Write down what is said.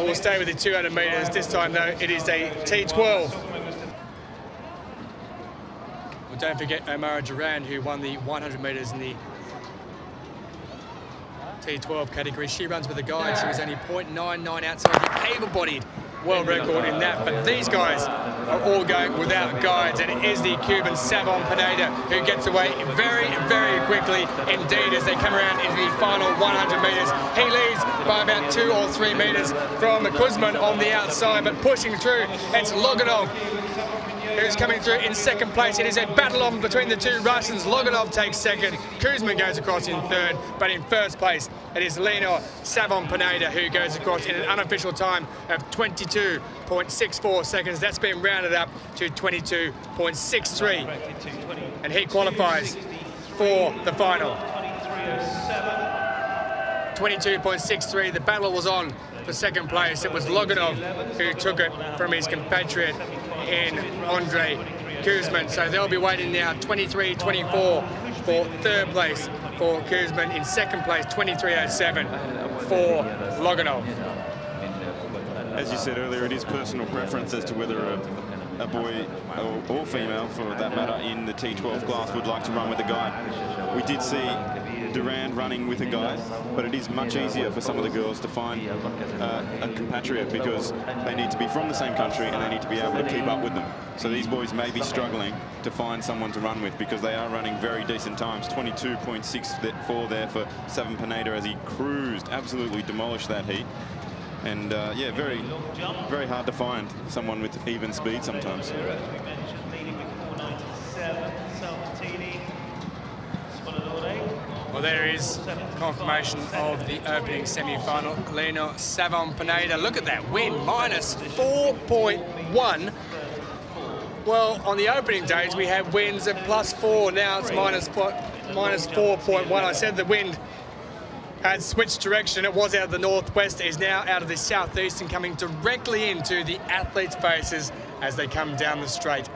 will stay with the 200 metres. This time, though, it is a T12. Well, don't forget Omara Durand, who won the 100 metres in the T12 category. She runs with a guide. She was only 0.99 outside the able-bodied world record in that. But these guys are all going without guides, and it is the Cuban SAVON PINEDA who gets away very, very quickly indeed as they come around into the final 100 metres. He leads by about 2 or 3 metres from KUZMIN on the outside, but pushing through, it's LOGINOV who's coming through in second place. It is a battle on between the two Russians. LOGINOV takes second, KUZMIN goes across in third, but in first place it is Leinier SAVON PINEDA who goes across in an unofficial time of 22.64 seconds. That's been rounded up to 22.63, and he qualifies for the final. 22.63, the battle was on for second place. It was LOGINOV who took it from his compatriot in Andrei KUZMIN. So they'll be waiting now 23.24 for third place for KUZMIN. In second place, 23.07 for LOGINOV. As you said earlier, it is personal preference as to whether a boy or female, for that matter, in the T12 class would like to run with a guide. We did see Durand running with a guide, but it is much easier for some of the girls to find a compatriot because they need to be from the same country and they need to be able to keep up with them. So these boys may be struggling to find someone to run with because they are running very decent times. 22.64 there for SAVON PINEDA as he cruised, absolutely demolished that heat. And yeah, very, very hard to find someone with even speed sometimes. Well, there is confirmation of the opening semi-final. Leinier SAVON PINEDA. Look at that win, minus 4.1. Well, on the opening days, we had wins of +4. Now it's minus 4.1. I said the wind had switched direction. It was out of the northwest. It is now out of the southeast and coming directly into the athletes' faces as they come down the straight.